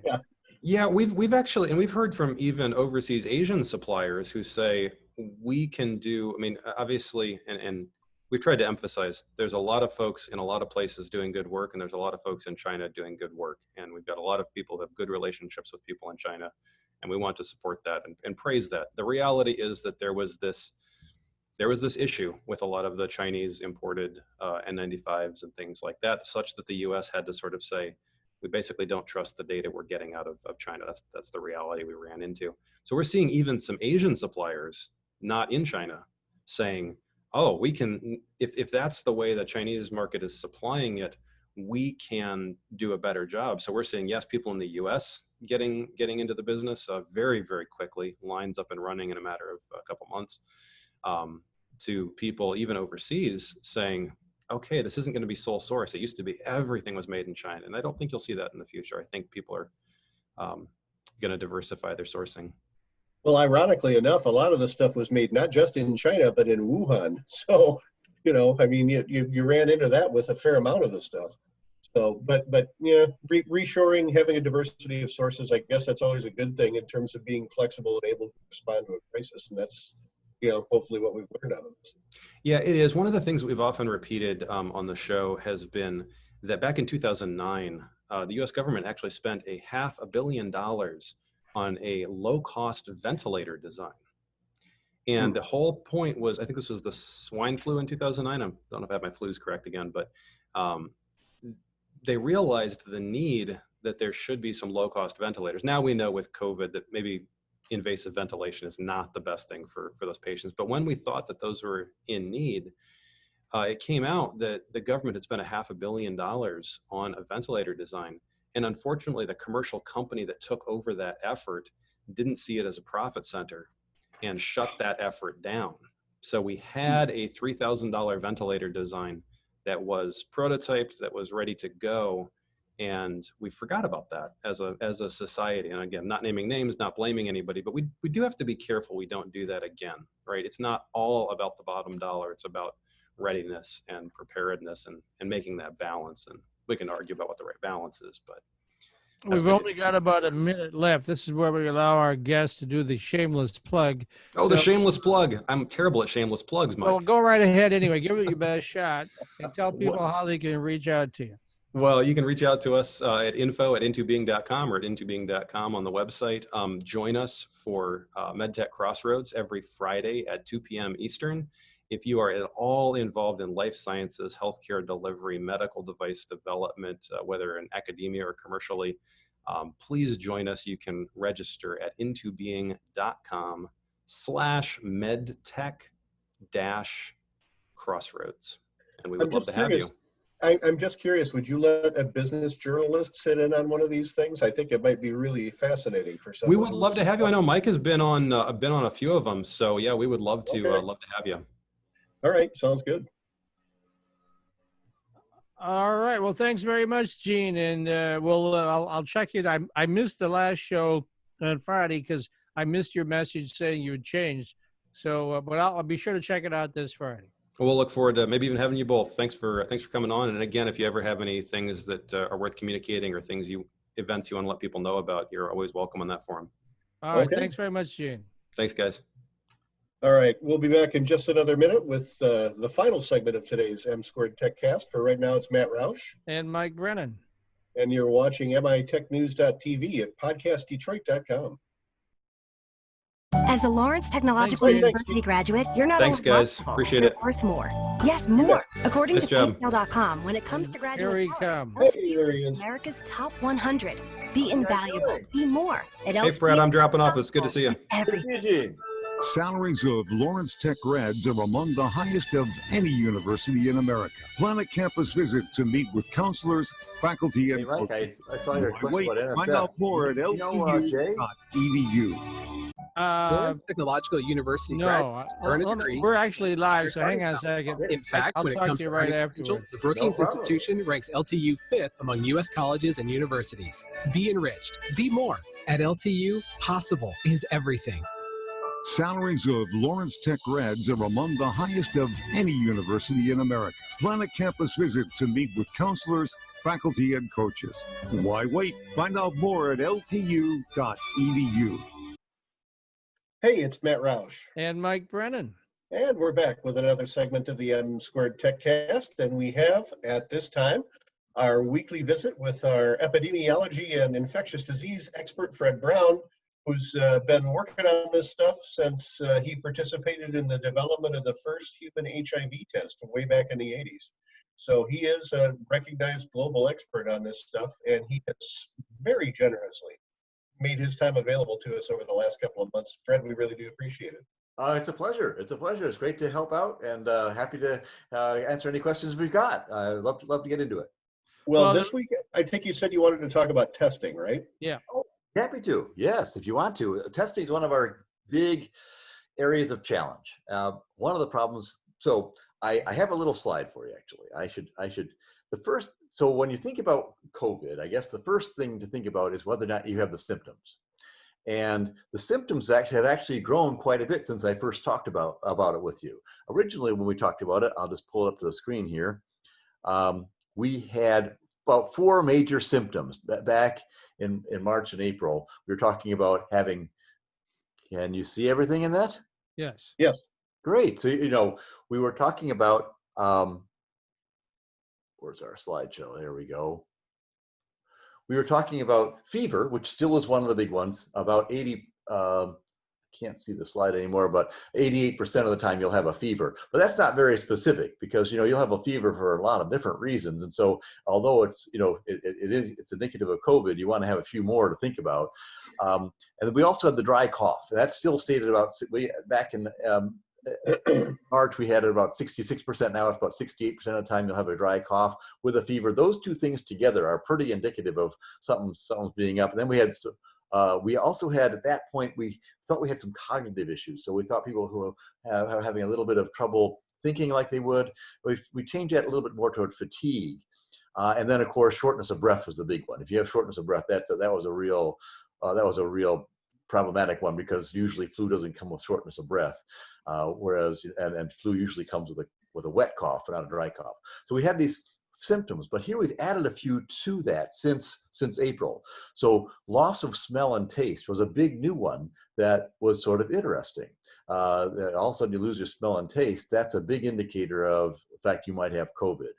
Yeah, we've actually, and we've heard from even overseas Asian suppliers who say we can do. I mean, obviously, and we've tried to emphasize there's a lot of folks in a lot of places doing good work, and there's a lot of folks in China doing good work, and we've got a lot of people who have good relationships with people in China, and we want to support that and praise that. The reality is that there was this issue with a lot of the Chinese imported N95s and things like that, such that the U.S. had to sort of say, we basically don't trust the data we're getting out of China. That's the reality we ran into. So we're seeing even some Asian suppliers, not in China, saying, oh, we can, if that's the way the Chinese market is supplying it, we can do a better job. So we're seeing, yes, people in the US getting into the business very, very quickly, lines up and running in a matter of a couple months, to people even overseas saying, okay, this isn't going to be sole source. It used to be everything was made in China. And I don't think you'll see that in the future. I think people are going to diversify their sourcing. Well, ironically enough, a lot of the stuff was made not just in China, but in Wuhan. So, you know, I mean, you ran into that with a fair amount of the stuff. So, but yeah, reshoring, having a diversity of sources, I guess that's always a good thing in terms of being flexible and able to respond to a crisis. And that's, you know, hopefully what we've learned out of this. Yeah, it is. One of the things that we've often repeated on the show has been that back in 2009, the U.S. government actually spent $500 million on a low-cost ventilator design. And the whole point was, I think this was the swine flu in 2009. I don't know if I have my flus correct again, but they realized the need that there should be some low-cost ventilators. Now we know with COVID that maybe invasive ventilation is not the best thing for those patients. But when we thought that those were in need, it came out that the government had spent $500 million on a ventilator design. And unfortunately, the commercial company that took over that effort didn't see it as a profit center and shut that effort down. So we had a $3,000 ventilator design that was prototyped, that was ready to go. And we forgot about that as a society. And again, not naming names, not blaming anybody, but we do have to be careful we don't do that again, right? It's not all about the bottom dollar. It's about readiness and preparedness and making that balance. And we can argue about what the right balance is, but we've only got about a minute left. This is where we allow our guests to do the shameless plug. Oh, the shameless plug. I'm terrible at shameless plugs, Mike. Well, go right ahead anyway. Give it your best shot and tell people how they can reach out to you. Well, you can reach out to us at info@m2being.com or at m2being.com on the website. Join us for MedTech Crossroads every Friday at 2 p.m. Eastern. If you are at all involved in life sciences, healthcare delivery, medical device development, whether in academia or commercially, please join us. You can register at intobeing.com/medtech-crossroads. And we would love to have you. I'm just curious, would you let a business journalist sit in on one of these things? I think it might be really fascinating for someone. We would love to have you. I know Mike has been on a few of them. So yeah, we would love to have you. All right, sounds good. All right. Well, thanks very much, Gene. And I'll check it. I missed the last show on Friday because I missed your message saying you had changed. So, but I'll be sure to check it out this Friday. We'll look forward to maybe even having you both. Thanks for coming on. And again, if you ever have any things that are worth communicating or events you want to let people know about, you're always welcome on that forum. All right. Okay. Thanks very much, Gene. Thanks, guys. All right, we'll be back in just another minute with the final segment of today's M2Techcast. For right now, it's Matt Roush. And Mike Brennan. And you're watching mitechnews.tv at PodcastDetroit.com. As a Lawrence Technological University graduate, you're not only guys. Appreciate it. Worth more. Yes, more. According to PayScale.com, when it comes to graduate, America's top 100. Be invaluable. Be more. Hey, Fred, I'm dropping off. It's good to see you. Everything. Salaries of Lawrence Tech grads are among the highest of any university in America. Plan a campus visit to meet with counselors, faculty, and coaches. I saw your question about find out more at ltu.edu. Lawrence Technological University graduates earn a degree. We're actually live, so hang on a second. In fact, I'll when it talk comes to you to right earning afterwards. potential, the Brookings Institution ranks LTU 5th among U.S. colleges and universities. Be enriched. Be more. At LTU, possible is everything. Salaries of Lawrence Tech grads are among the highest of any university in America. Plan a campus visit to meet with counselors, faculty, and coaches. Why wait? Find out more at ltu.edu. Hey, it's Matt Roush. And Mike Brennan. And we're back with another segment of the M2Techcast. And we have, at this time, our weekly visit with our epidemiology and infectious disease expert, Fred Brown, who's been working on this stuff since he participated in the development of the first human HIV test way back in the 80s. So he is a recognized global expert on this stuff, and he has very generously made his time available to us over the last couple of months. Fred, we really do appreciate it. It's a pleasure. It's a pleasure. It's great to help out, and happy to answer any questions we've got. I'd love to get into it. Well, this week, I think you said you wanted to talk about testing, right? Yeah. Oh, happy to. Yes, if you want to. Testing is one of our big areas of challenge. One of the problems. So I have a little slide for you. Actually, I should. So when you think about COVID, I guess the first thing to think about is whether or not you have the symptoms. And the symptoms have actually grown quite a bit since I first talked about it with you. Originally, when we talked about it, I'll just pull it up to the screen here. We had about 4 major symptoms back in March and April. We were talking about having, can you see everything in that? Yes. Yes. Great. So, we were talking about, where's our slideshow? There we go. We were talking about fever, which still is one of the big ones. About 80, can't see the slide anymore, but 88% of the time you'll have a fever. But that's not very specific because, you'll have a fever for a lot of different reasons. And so although it's, it's indicative of COVID, you want to have a few more to think about. And then we also have the dry cough. That's still stated about back in March, we had about 66%. Now it's about 68% of the time you'll have a dry cough with a fever. Those two things together are pretty indicative of something's being up. And then we also had, at that point, we thought we had some cognitive issues. So we thought people who are having a little bit of trouble thinking like they would, we changed that a little bit more toward fatigue. And then, of course, shortness of breath was the big one. If you have shortness of breath, that was a real problematic one, because usually flu doesn't come with shortness of breath, whereas and flu usually comes with a wet cough, not a dry cough. So we had these symptoms, but here we've added a few to that since April. So loss of smell and taste was a big new one that was sort of interesting. That all of a sudden you lose your smell and taste. That's a big indicator of the fact you might have COVID.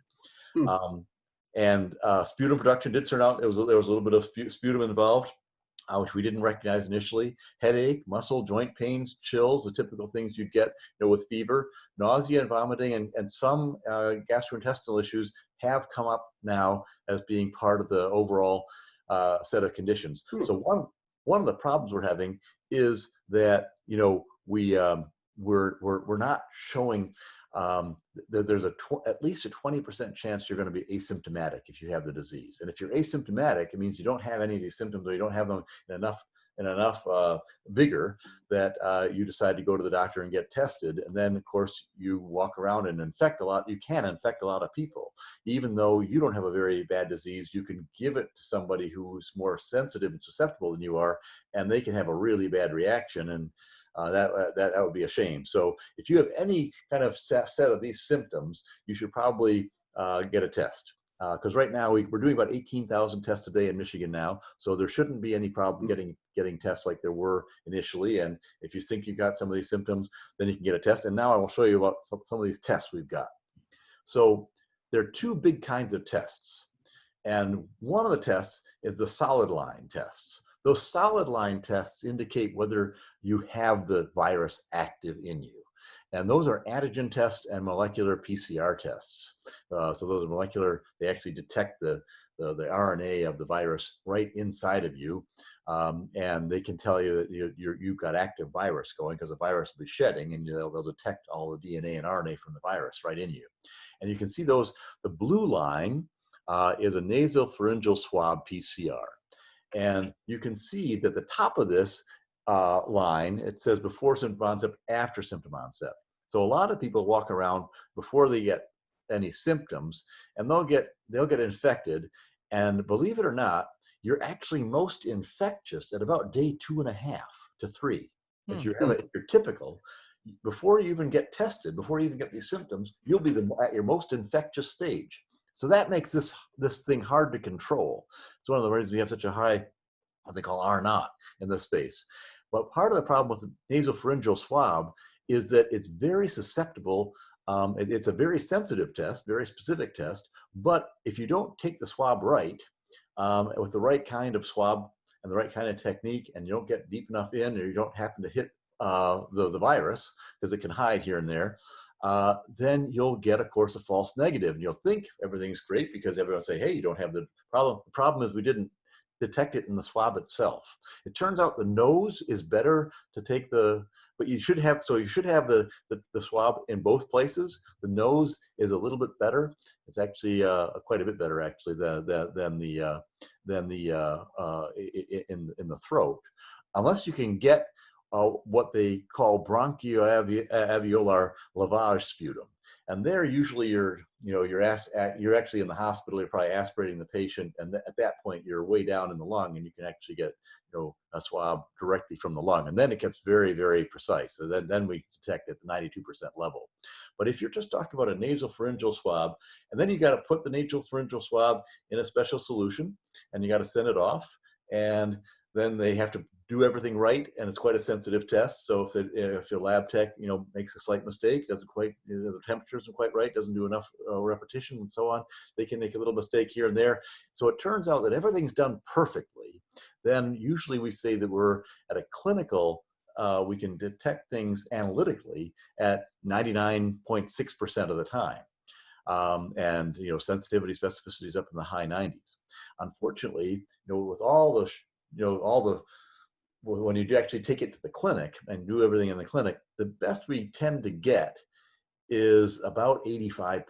And sputum production did turn out, there was a little bit of sputum involved, which we didn't recognize initially. Headache, muscle, joint pains, chills, the typical things you'd get with fever, nausea and vomiting, and some gastrointestinal issues have come up now as being part of the overall set of conditions. So one of the problems we're having is that we're not showing that there's at least a 20% chance you're going to be asymptomatic if you have the disease. And if you're asymptomatic, it means you don't have any of these symptoms, or you don't have them in enough vigor that you decide to go to the doctor and get tested. And then, of course, you walk around and infect a lot. You can infect a lot of people. Even though you don't have a very bad disease, you can give it to somebody who's more sensitive and susceptible than you are, and they can have a really bad reaction. And that would be a shame. So if you have any kind of set of these symptoms, you should probably get a test. Because right now we're doing about 18,000 tests a day in Michigan now, so there shouldn't be any problem getting tests like there were initially. And if you think you've got some of these symptoms, then you can get a test. And now I will show you about some of these tests we've got. So there are two big kinds of tests, and one of the tests is the solid line tests. Those solid line tests indicate whether you have the virus active in you. And those are antigen tests and molecular PCR tests. So those are molecular, they actually detect the RNA of the virus right inside of you. And they can tell you that you've got active virus going, because the virus will be shedding, and they'll detect all the DNA and RNA from the virus right in you. And you can see those, the blue line is a nasopharyngeal swab PCR. And you can see that the top of this line, it says before symptom onset, after symptom onset. So a lot of people walk around before they get any symptoms, and they'll get infected. And believe it or not, you're actually most infectious at about day 2.5 to 3. If you're typical, before you even get tested, before you even get these symptoms, you'll be at your most infectious stage. So that makes this thing hard to control. It's one of the reasons we have such a high, what they call R0 in this space. But part of the problem with the nasopharyngeal swab is that it's very susceptible. It's a very sensitive test, very specific test. But if you don't take the swab right, with the right kind of swab and the right kind of technique, and you don't get deep enough in, or you don't happen to hit the virus, because it can hide here and there, then you'll get, of course, a false negative. And you'll think everything's great because everyone will say, hey, you don't have the problem. The problem is we didn't detect it in the swab itself. It turns out the nose is better to take but you should have the swab in both places. The nose is a little bit better. It's actually quite a bit better, actually, than the in the throat, unless you can get what they call bronchoalveolar lavage sputum. And there, usually you're actually in the hospital. You're probably aspirating the patient, and at that point you're way down in the lung, and you can actually get a swab directly from the lung, and then it gets very, very precise. So then we detect at the 92% level. But if you're just talking about a nasopharyngeal swab, and then you got to put the nasopharyngeal swab in a special solution, and you got to send it off, and then they have to do everything right, and it's quite a sensitive test. So if your lab tech, makes a slight mistake, doesn't quite, the temperature isn't quite right, doesn't do enough repetition, and so on, they can make a little mistake here and there. So it turns out that everything's done perfectly. Then usually we say that we're at a clinical, we can detect things analytically at 99.6% of the time. And sensitivity, specificity is up in the high 90s. Unfortunately, with all the when you actually take it to the clinic and do everything in the clinic, the best we tend to get is about 85%.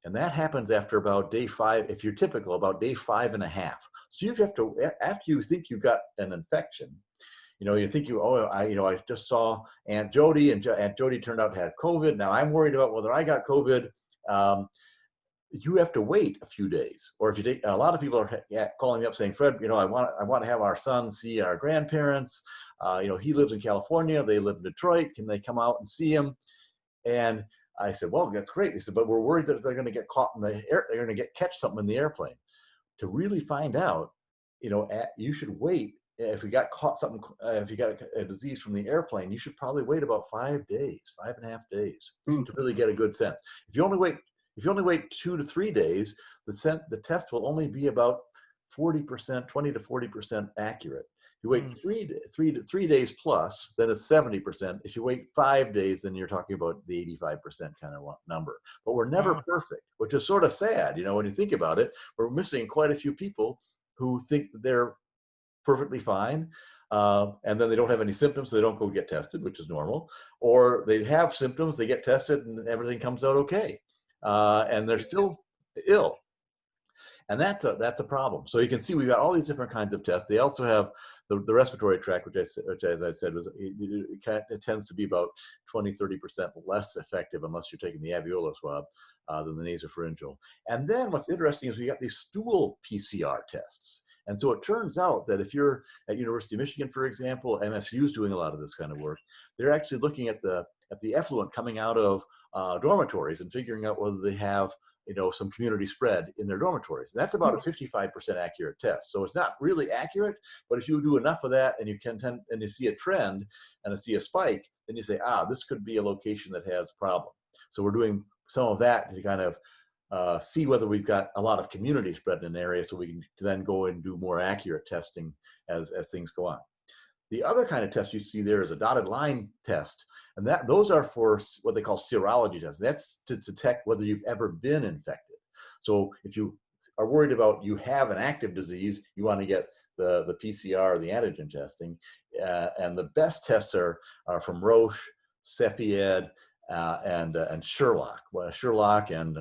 And that happens after about day 5, if you're typical, about day 5.5. So you have to, after you think you got an infection, you think I just saw Aunt Jody, and Aunt Jody turned out to have COVID. Now I'm worried about whether I got COVID. You have to wait a few days. Or if you take, a lot of people are calling me up saying, Fred, I want to have our son see our grandparents. He lives in California. They live in Detroit. Can they come out and see him? And I said, well, that's great. They said, but we're worried that they're going to get caught in the air. They're going to catch something in the airplane. To really find out, you should wait. If you got caught something, if you got a disease from the airplane, you should probably wait about 5 days, 5.5 days to really get a good sense. If you only wait 2 to 3 days, the test will only be about 40%, 20 to 40% accurate. If you wait 3 days plus, then it's 70%. If you wait 5 days, then you're talking about the 85% kind of number. But we're never perfect, which is sort of sad. When you think about it, we're missing quite a few people who think that they're perfectly fine, and then they don't have any symptoms, so they don't go get tested, which is normal. Or they have symptoms, they get tested, and everything comes out okay, and they're still ill. And that's a problem. So you can see we've got all these different kinds of tests. They also have the respiratory tract, which as I said, it tends to be about 20-30% less effective unless you're taking the alveolar swab than the nasopharyngeal. And then what's interesting is we got these stool PCR tests. And so it turns out that if you're at University of Michigan, for example, MSU is doing a lot of this kind of work. They're actually looking at the effluent coming out of dormitories and figuring out whether they have some community spread in their dormitories. And that's about a 55% accurate test. So it's not really accurate, but if you do enough of that and you see a trend and you see a spike, then you say, this could be a location that has a problem. So we're doing some of that to kind of see whether we've got a lot of community spread in an area, so we can then go and do more accurate testing as things go on. The other kind of test you see there is a dotted line test, and those are for what they call serology tests. That's to detect whether you've ever been infected. So if you are worried about you have an active disease, you want to get the PCR, the antigen testing, and the best tests are from Roche, Cepheid, and Sherlock. Well, Sherlock and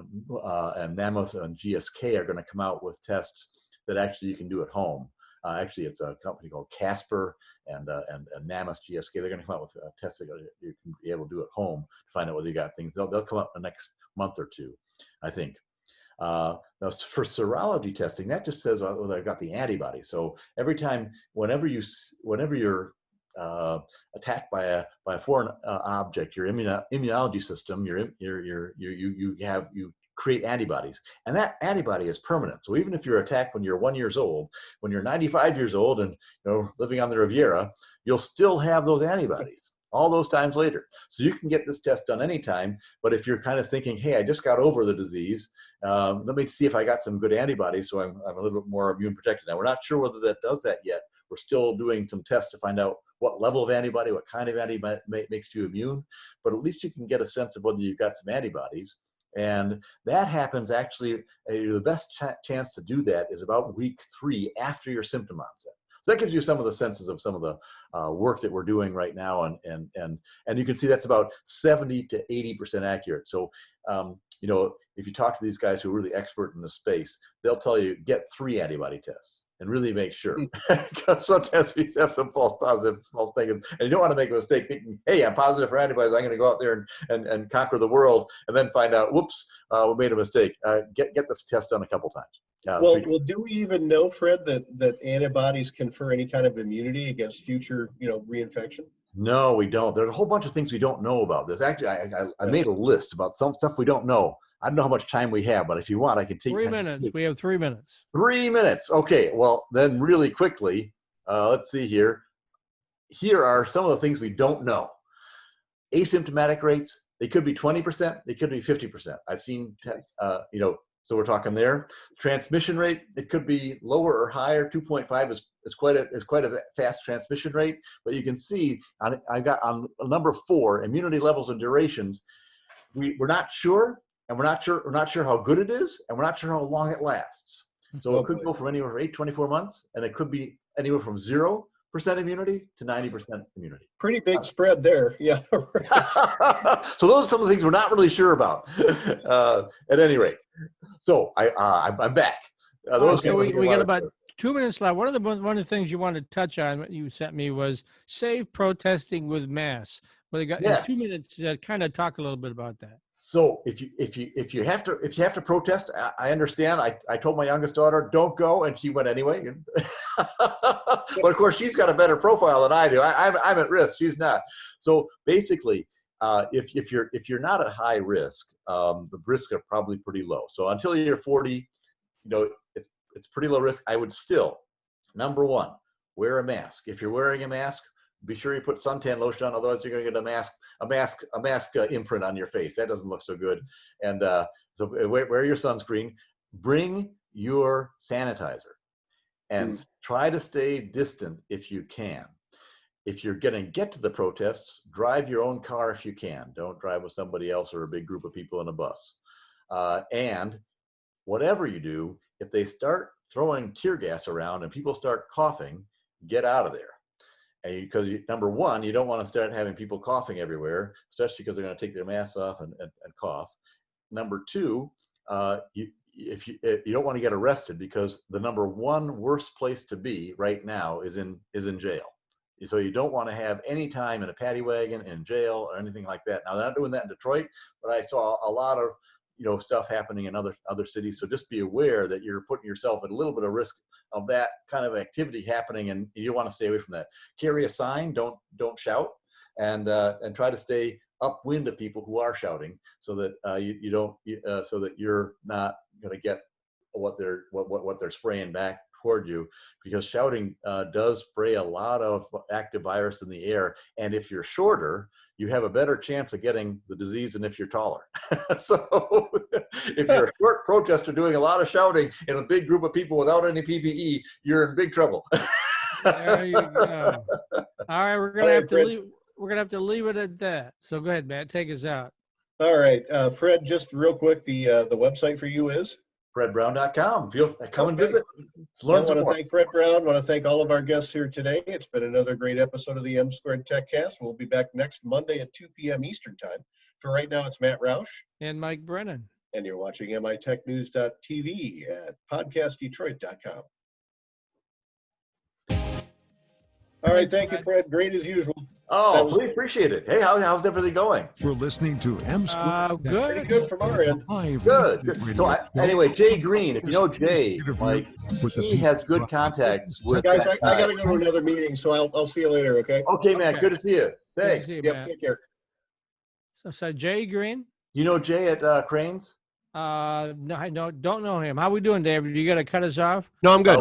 Mammoth and GSK are going to come out with tests that actually you can do at home. Actually, it's a company called Casper and Mammoth GSK. They're going to come out with tests that you can be able to do at home to find out whether you got things. They'll come up in the next month or two, I think. Now, for serology testing, that just says whether I've got the antibody. So every time, whenever you're attacked by a foreign object, your immunology system, you create antibodies, and that antibody is permanent. So even if you're attacked when you're 1 year old, when you're 95 years old and living on the Riviera, you'll still have those antibodies all those times later. So you can get this test done anytime. But if you're kind of thinking, hey, I just got over the disease, let me see if I got some good antibodies, so I'm a little bit more immune protected. Now, we're not sure whether that does that yet. We're still doing some tests to find out what level of antibody, what kind of antibody makes you immune, but at least you can get a sense of whether you've got some antibodies. And that happens actually, the best chance to do that is about week 3 after your symptom onset. So that gives you some of the senses of some of the work that we're doing right now. And you can see that's about 70 to 80% accurate. So, if you talk to these guys who are really expert in the space, they'll tell you, get 3 antibody tests and really make sure. Because sometimes we have some false positives, false negatives, and you don't want to make a mistake thinking, hey, I'm positive for antibodies, I'm going to go out there and conquer the world, and then find out, whoops, we made a mistake. Get the test done a couple times. Well, do we even know, Fred, that antibodies confer any kind of immunity against future, reinfection? No, we don't. There's a whole bunch of things we don't know about this. Actually, I made a list about some stuff we don't know. I don't know how much time we have, but if you want, I can take 3 minutes. We have 3 minutes. 3 minutes. Okay. Well, then really quickly, let's see here. Here are some of the things we don't know. Asymptomatic rates, they could be 20%, they could be 50%. I've seen, so we're talking there. Transmission rate, it could be lower or higher. 2.5 is quite a fast transmission rate, but you can see I got on number 4, immunity levels and durations. We're not sure, and we're not sure how good it is, and we're not sure how long it lasts. So it could go from anywhere from 8 to 24 months, and it could be anywhere from 0 immunity to 90% immunity. Pretty big spread there. Yeah. Right. So those are some of the things we're not really sure about. At any rate, so I'm back. So we got about 2 minutes left. One of the things you wanted to touch on, what you sent me, was save protesting with masks. Well, they got in 2 minutes to kind of talk a little bit about that. So if you have to protest, I understand. I told my youngest daughter, don't go, and she went anyway. But of course, she's got a better profile than I do. I'm at risk. She's not. So basically, if you're not at high risk, the risks are probably pretty low. So until you're 40, it's pretty low risk. I would still, number one, wear a mask. If you're wearing a mask, be sure you put suntan lotion on, otherwise you're going to get a mask imprint on your face. That doesn't look so good. And so wear your sunscreen. Bring your sanitizer, and try to stay distant if you can. If you're going to get to the protests, drive your own car if you can. Don't drive with somebody else or a big group of people in a bus. And whatever you do, if they start throwing tear gas around and people start coughing, get out of there. And because number one, you don't want to start having people coughing everywhere, especially because they're going to take their masks off and cough. Number two, you don't want to get arrested, because the number one worst place to be right now is in jail. So you don't want to have any time in a paddy wagon, in jail, or anything like that. Now, they're not doing that in Detroit, but I saw a lot of stuff happening in other cities. So just be aware that you're putting yourself at a little bit of risk of that kind of activity happening, and you want to stay away from that. Carry a sign, don't shout, and try to stay upwind of people who are shouting, so that so that you're not going to get what they're spraying back toward you, because shouting does spray a lot of active virus in the air. And if you're shorter, you have a better chance of getting the disease than if you're taller. So if you're a short protester doing a lot of shouting in a big group of people without any PPE, you're in big trouble. There you go. All right, we're gonna have to leave it at that. So go ahead, Matt, take us out. All right, Fred, just real quick, the website for you is FredBrown.com. Come and visit. I want to thank Fred Brown. I want to thank all of our guests here today. It's been another great episode of the M2Techcast. We'll be back next Monday at 2 p.m. Eastern Time. For right now, it's Matt Roush. And Mike Brennan. And you're watching MITechNews.tv at PodcastDetroit.com. All right, thank you, Fred. Great as usual. Oh, we appreciate it. Hey, how's everything going? We're listening to M2. Good. Pretty good from our end. Good. So anyway, Jay Green, if you know Jay, Mike, he has good contacts with. Guys, I got to go to another meeting, so I'll see you later. Okay. Okay, Matt. Good to see you. Thanks. See you, yep. Matt. Take care. So Jay Green. You know Jay at Cranes? No, I don't know him. How we doing, David? You got to cut us off? No, I'm good.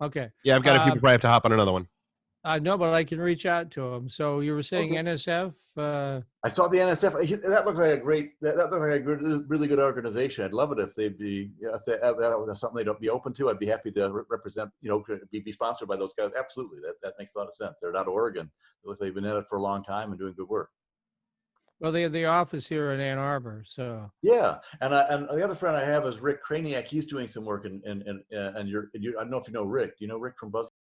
Okay. Yeah, I've got a few before I have to hop on another one. No, but I can reach out to him. So you were saying NSF? I saw the NSF. That looked like a great. That looked like a good, really good organization. I'd love it if they'd be. If that was something they'd be open to, I'd be happy to represent. Be sponsored by those guys. Absolutely, that makes a lot of sense. They're out of Oregon. They look like they've been at it for a long time and doing good work. Well, they have the office here in Ann Arbor, so. Yeah, and the other friend I have is Rick Kraniak. He's doing some work, and I don't know if you know Rick. Do you know Rick from Buzz?